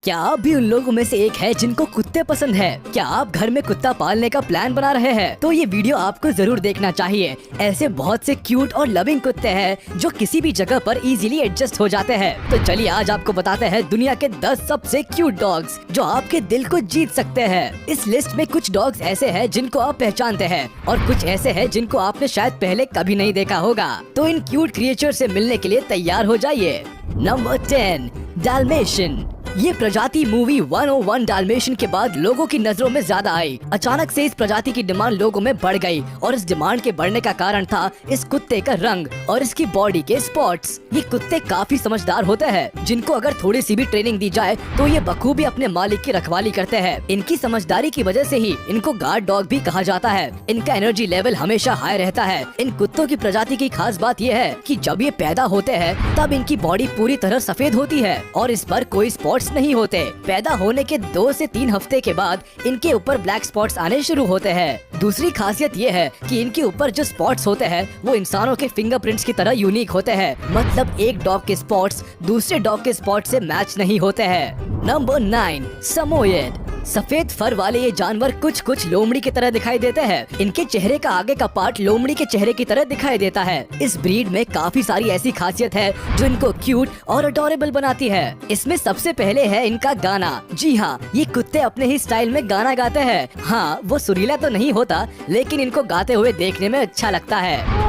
क्या आप भी उन लोगों में से एक है जिनको कुत्ते पसंद है? क्या आप घर में कुत्ता पालने का प्लान बना रहे हैं? तो ये वीडियो आपको जरूर देखना चाहिए। ऐसे बहुत से क्यूट और लविंग कुत्ते हैं जो किसी भी जगह पर इजीली एडजस्ट हो जाते हैं। तो चलिए आज आपको बताते हैं दुनिया के 10 सबसे क्यूट डॉग्स जो आपके दिल को जीत सकते हैं। इस लिस्ट में कुछ डॉग्स ऐसे हैं जिनको आप पहचानते हैं और कुछ ऐसे हैं जिनको आपने शायद पहले कभी नहीं देखा होगा। तो इन क्यूट क्रिएचर से मिलने के लिए तैयार हो जाइए। Number 10, Dalmatian. ये प्रजाति मूवी 101 डाल्मेशियन के बाद लोगों की नजरों में ज्यादा आई। अचानक से इस प्रजाति की डिमांड लोगों में बढ़ गई और इस डिमांड के बढ़ने का कारण था इस कुत्ते का रंग और इसकी बॉडी के स्पॉट्स। ये कुत्ते काफी समझदार होते हैं, जिनको अगर थोड़ी सी भी ट्रेनिंग दी जाए तो ये बखूबी अपने मालिक की रखवाली करते हैं। इनकी समझदारी की वजह से ही इनको गार्ड डॉग भी कहा जाता है। इनका एनर्जी लेवल हमेशा हाई रहता है। इन कुत्तों की प्रजाति की खास बात यह है कि जब ये पैदा होते हैं तब इनकी बॉडी पूरी तरह सफेद होती है और इस पर कोई स्पॉट्स नहीं होते। पैदा होने के 2 से 3 हफ्ते के बाद इनके ऊपर ब्लैक स्पॉट्स आने शुरू होते हैं। दूसरी खासियत ये है कि इनके ऊपर जो स्पॉट्स होते हैं वो इंसानों के फिंगरप्रिंट्स की तरह यूनिक होते हैं। मतलब एक डॉग के स्पॉट्स दूसरे डॉग के स्पॉट से मैच नहीं होते हैं। नंबर 9, समोयेड। सफेद फर वाले ये जानवर कुछ लोमड़ी की तरह दिखाई देते हैं। इनके चेहरे का आगे का पार्ट लोमड़ी के चेहरे की तरह दिखाई देता है। इस ब्रीड में काफी सारी ऐसी खासियत है जो इनको क्यूट और अडोरेबल बनाती है। इसमें सबसे पहले है इनका गाना। जी हाँ, ये कुत्ते अपने ही स्टाइल में गाना गाते हैं। हाँ, वो सुरीला तो नहीं होता लेकिन इनको गाते हुए देखने में अच्छा लगता है।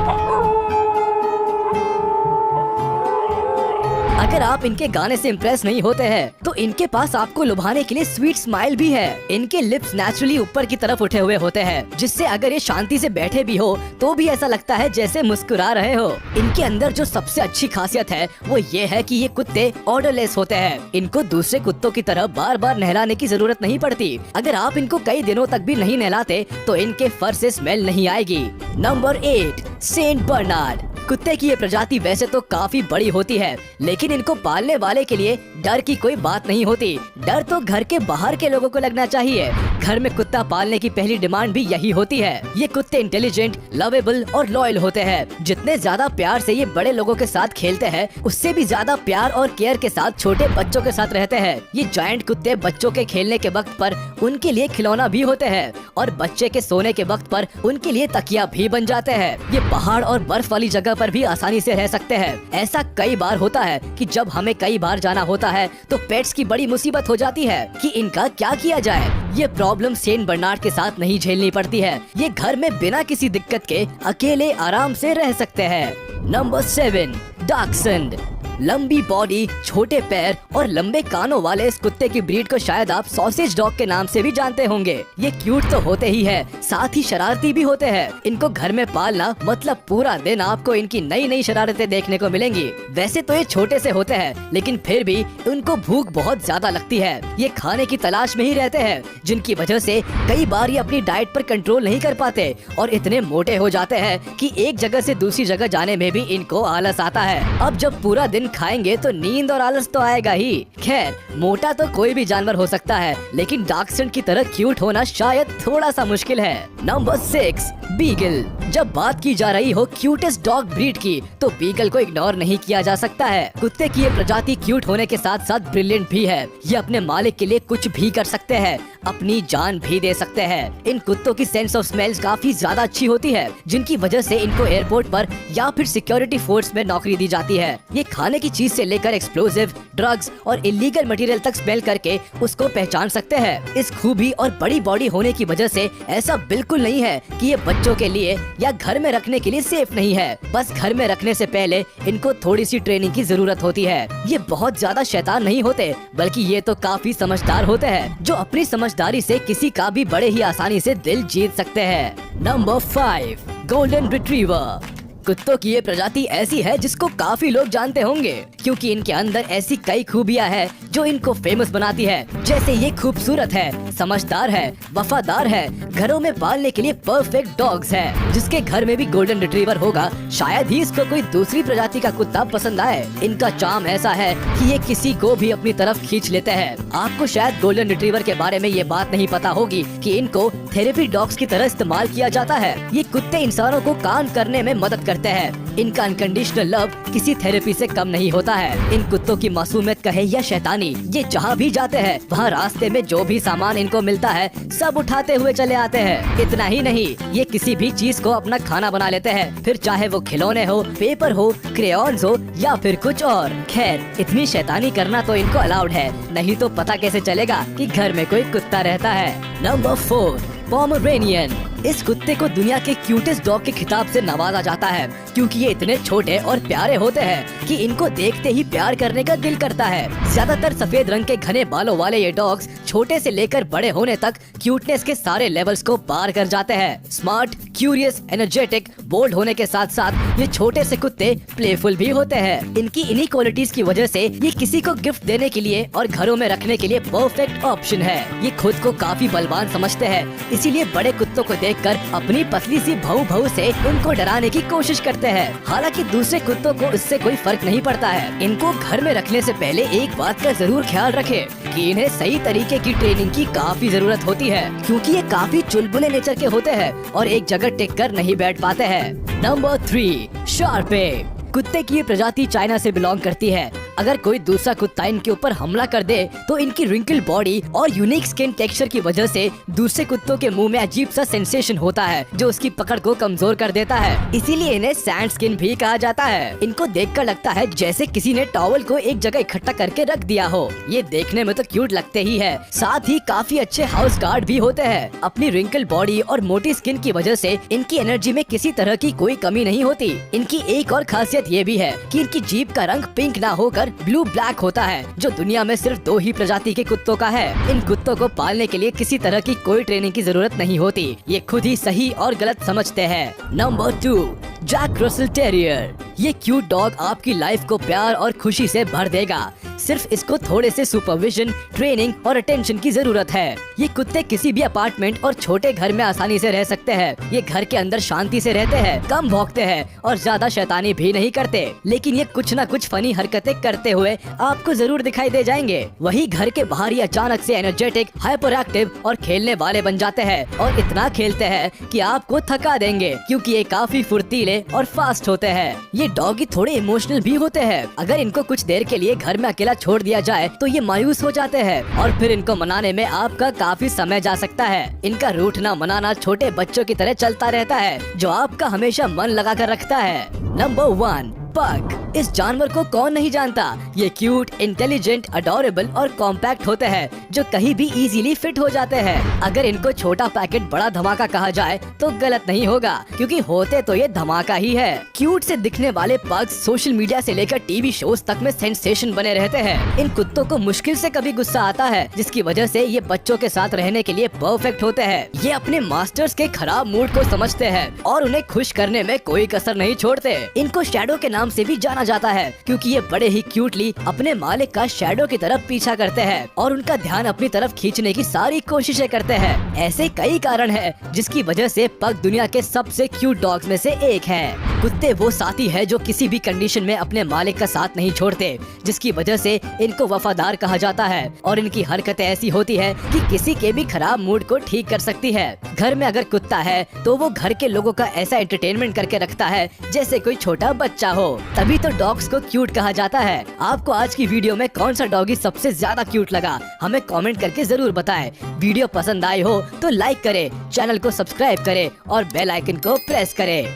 अगर आप इनके गाने से इम्प्रेस नहीं होते हैं तो इनके पास आपको लुभाने के लिए स्वीट स्माइल भी है। इनके लिप्स नेचुरली ऊपर की तरफ उठे हुए होते हैं, जिससे अगर ये शांति से बैठे भी हो तो भी ऐसा लगता है जैसे मुस्कुरा रहे हो। इनके अंदर जो सबसे अच्छी खासियत है वो ये है कि ये कुत्ते ऑर्डरलेस होते हैं। इनको दूसरे कुत्तों की तरह बार बार नहलाने की जरूरत नहीं पड़ती। अगर आप इनको कई दिनों तक भी नहीं नहलाते तो इनके फर से स्मेल नहीं आएगी। Number 8, Saint Bernard. कुत्ते की ये प्रजाति वैसे तो काफी बड़ी होती है, लेकिन इनको पालने वाले के लिए डर की कोई बात नहीं होती। डर तो घर के बाहर के लोगों को लगना चाहिए। घर में कुत्ता पालने की पहली डिमांड भी यही होती है। ये कुत्ते इंटेलिजेंट, लवेबल और लॉयल होते हैं। जितने ज्यादा प्यार से ये बड़े लोगों के साथ खेलते हैं, उससे भी ज्यादा प्यार और केयर के साथ छोटे बच्चों के साथ रहते हैं। ये जायंट कुत्ते बच्चों के खेलने के वक्त पर उनके लिए खिलौना भी होते हैं और बच्चे के सोने के वक्त पर उनके लिए तकिया भी बन जाते हैं। ये पहाड़ और बर्फ वाली जगह पर भी आसानी से रह सकते हैं। ऐसा कई बार होता है कि जब हमें कई बार जाना होता है तो पेट्स की बड़ी मुसीबत हो जाती है कि इनका क्या किया जाए। ये प्रॉब्लम सेंट बर्नार्ड के साथ नहीं झेलनी पड़ती है। ये घर में बिना किसी दिक्कत के अकेले आराम से रह सकते हैं। नंबर 7, डॉक्संड। लंबी बॉडी, छोटे पैर और लंबे कानों वाले इस कुत्ते की ब्रीड को शायद आप सॉसेज डॉग के नाम से भी जानते होंगे। ये क्यूट तो होते ही है, साथ ही शरारती भी होते हैं। इनको घर में पालना मतलब पूरा दिन आपको इनकी नई नई शरारतें देखने को मिलेंगी। वैसे तो ये छोटे से होते हैं लेकिन फिर भी उनको भूख बहुत ज्यादा लगती है। ये खाने की तलाश में ही रहते हैं, जिनकी वजह से कई बार ये अपनी डाइट पर कंट्रोल नहीं कर पाते और इतने मोटे हो जाते हैं कि एक जगह से दूसरी जगह जाने में भी इनको आलस आता है। अब जब पूरा दिन खाएंगे तो नींद और आलस तो आएगा ही। खैर, मोटा तो कोई भी जानवर हो सकता है, लेकिन डॉक्संड की तरह क्यूट होना शायद थोड़ा सा मुश्किल है। Number 6, beagle. जब बात की जा रही हो क्यूटेस्ट डॉग ब्रीड की तो बीगल को इग्नोर नहीं किया जा सकता है। कुत्ते की ये प्रजाति क्यूट होने के साथ साथ ब्रिलियंट भी है। ये अपने मालिक के लिए कुछ भी कर सकते हैं, अपनी जान भी दे सकते हैं। इन कुत्तों की सेंस ऑफ स्मेल्स काफी ज्यादा अच्छी होती है, जिनकी वजह से इनको एयरपोर्ट पर या फिर सिक्योरिटी फोर्स में नौकरी दी जाती है। ये खाने की चीज से लेकर एक्सप्लोजिव, ड्रग्स और इलीगल मटेरियल तक स्मेल करके उसको पहचान सकते हैं। इस खूबी और बड़ी बॉडी होने की वजह से ऐसा बिल्कुल नहीं है कि ये बच्चों के लिए या घर में रखने के लिए सेफ नहीं है। बस घर में रखने से पहले इनको थोड़ी सी ट्रेनिंग की जरूरत होती है। ये बहुत ज्यादा शैतान नहीं होते, बल्कि ये तो काफी समझदार होते हैं, जो अपनी समझदारी से किसी का भी बड़े ही आसानी से दिल जीत सकते हैं। Number 5, golden retriever. कुत्तों की ये प्रजाति ऐसी है जिसको काफी लोग जानते होंगे, क्योंकि इनके अंदर ऐसी कई खूबियां हैं जो इनको फेमस बनाती है। जैसे ये खूबसूरत है, समझदार है, वफादार है, घरों में पालने के लिए परफेक्ट डॉग्स है। जिसके घर में भी गोल्डन रिट्रीवर होगा शायद ही इसको कोई दूसरी प्रजाति का कुत्ता पसंद आए। इनका चार्म ऐसा है कि ये किसी को भी अपनी तरफ खींच लेते हैं। आपको शायद गोल्डन रिट्रीवर के बारे में ये बात नहीं पता होगी कि इनको थेरेपी डॉग्स की तरह इस्तेमाल किया जाता है। ये कुत्ते इंसानों को काम करने में मदद करते करते हैं। इनका अनकंडीशनल लव किसी थेरेपी से कम नहीं होता है। इन कुत्तों की मासूमियत कहे या शैतानी, ये जहाँ भी जाते हैं वहाँ रास्ते में जो भी सामान इनको मिलता है सब उठाते हुए चले आते हैं। इतना ही नहीं, ये किसी भी चीज को अपना खाना बना लेते हैं, फिर चाहे वो खिलौने हो, पेपर हो, क्रेयॉन्स हो या फिर कुछ और। खैर, इतनी शैतानी करना तो इनको अलाउड है, नहीं तो पता कैसे चलेगा कि घर में कोई कुत्ता रहता है। Number 4, Pomeranian. इस कुत्ते को दुनिया के क्यूटेस्ट डॉग के खिताब से नवाजा जाता है क्योंकि ये इतने छोटे और प्यारे होते हैं कि इनको देखते ही प्यार करने का दिल करता है। ज्यादातर सफेद रंग के घने बालों वाले ये डॉग्स छोटे से लेकर बड़े होने तक क्यूटनेस के सारे लेवल्स को पार कर जाते हैं। स्मार्ट, क्यूरियस, एनर्जेटिक, बोल्ड होने के साथ साथ ये छोटे से कुत्ते प्लेफुल भी होते हैं। इनकी इन्हीं क्वालिटीज की वजह से ये किसी को गिफ्ट देने के लिए और घरों में रखने के लिए परफेक्ट ऑप्शन है। ये खुद को काफी बलवान समझते हैं, इसीलिए बड़े कुत्तों को देखकर अपनी पतली सी भौं से उनको डराने की कोशिश करते हैं। हालांकि दूसरे कुत्तों को इससे कोई फर्क नहीं पड़ता है। इनको घर में रखने से पहले एक बात का जरूर ख्याल रखें कि इन्हें सही तरीके की ट्रेनिंग की काफी जरूरत होती है क्योंकि ये काफी चुलबुले नेचर के होते हैं और एक जगह टिक कर नहीं बैठ पाते हैं। Number 3, Sharpe. कुत्ते की ये प्रजाति चाइना से बिलोंग करती है। अगर कोई दूसरा कुत्ता इनके ऊपर हमला कर दे तो इनकी रिंकल बॉडी और यूनिक स्किन टेक्सचर की वजह से दूसरे कुत्तों के मुंह में अजीब सा सेंसेशन होता है जो उसकी पकड़ को कमजोर कर देता है। इसीलिए इन्हें सैंड स्किन भी कहा जाता है। इनको देखकर लगता है जैसे किसी ने टॉवल को एक जगह इकट्ठा करके रख दिया हो। ये देखने में तो क्यूट लगते ही है, साथ ही काफी अच्छे हाउस गार्ड भी होते हैं। अपनी रिंकल बॉडी और मोटी स्किन की वजह से इनकी एनर्जी में किसी तरह की कोई कमी नहीं होती। इनकी एक और खासियत ये भी है कि इनकी जीभ का रंग पिंक ना होकर ब्लू ब्लैक होता है, जो दुनिया में सिर्फ 2 ही प्रजाति के कुत्तों का है। इन कुत्तों को पालने के लिए किसी तरह की कोई ट्रेनिंग की जरूरत नहीं होती, ये खुद ही सही और गलत समझते हैं। Number 2, Jack Russell terrier. ये क्यूट डॉग आपकी लाइफ को प्यार और खुशी से भर देगा। सिर्फ इसको थोड़े से सुपरविजन, ट्रेनिंग और अटेंशन की जरूरत है। ये कुत्ते किसी भी अपार्टमेंट और छोटे घर में आसानी से रह सकते हैं। ये घर के अंदर शांति से रहते हैं, कम भौंकते हैं और ज्यादा शैतानी भी नहीं करते, लेकिन ये कुछ न कुछ फनी हरकतें करते हुए आपको जरूर दिखाई दे जाएंगे। वही घर के बाहर ही अचानक से एनर्जेटिक, हाइपर एक्टिव और खेलने वाले बन जाते हैं और इतना खेलते हैं कि आपको थका देंगे क्योंकि ये काफी फुर्तीले और फास्ट होते हैं। ये डॉगी थोड़े इमोशनल भी होते हैं। अगर इनको कुछ देर के लिए घर में अकेला छोड़ दिया जाए तो ये मायूस हो जाते हैं और फिर इनको मनाने में आपका काफी समय जा सकता है। इनका रूठना मनाना छोटे बच्चों की तरह चलता रहता है जो आपका हमेशा मन लगा कर रखता है। नंबर 1, पग। इस जानवर को कौन नहीं जानता। ये क्यूट, इंटेलिजेंट, अडोरेबल और कॉम्पैक्ट होते हैं जो कहीं भी इजीली फिट हो जाते हैं। अगर इनको छोटा पैकेट बड़ा धमाका कहा जाए तो गलत नहीं होगा क्योंकि होते तो ये धमाका ही है। क्यूट से दिखने वाले पग्स सोशल मीडिया से लेकर टीवी शोज तक में सेंसेशन बने रहते हैं। इन कुत्तों को मुश्किल से कभी गुस्सा आता है जिसकी वजह से ये बच्चों के साथ रहने के लिए परफेक्ट होते हैं। ये अपने मास्टर्स के खराब मूड को समझते हैं और उन्हें खुश करने में कोई कसर नहीं छोड़ते। इनको शैडो के नाम से भी जाना जाता है क्योंकि ये बड़े ही क्यूटली अपने मालिक का शैडो की तरफ पीछा करते हैं और उनका ध्यान अपनी तरफ खींचने की सारी कोशिशें करते हैं। ऐसे कई कारण हैं जिसकी वजह से पग दुनिया के सबसे क्यूट डॉग्स में से एक है। कुत्ते वो साथी है जो किसी भी कंडीशन में अपने मालिक का साथ नहीं छोड़ते, जिसकी वजह से इनको वफादार कहा जाता है और इनकी हरकतें ऐसी होती है कि किसी के भी खराब मूड को ठीक कर सकती है। घर में अगर कुत्ता है तो वो घर के लोगों का ऐसा एंटरटेनमेंट करके रखता है जैसे कोई छोटा बच्चा हो, तभी तो डॉग्स को क्यूट कहा जाता है। आपको आज की वीडियो में कौन सा डॉगी सबसे ज्यादा क्यूट लगा, हमें कमेंट करके जरूर बताएं। वीडियो पसंद आई हो तो लाइक करें, चैनल को सब्सक्राइब करें और बेल आइकन को प्रेस करें।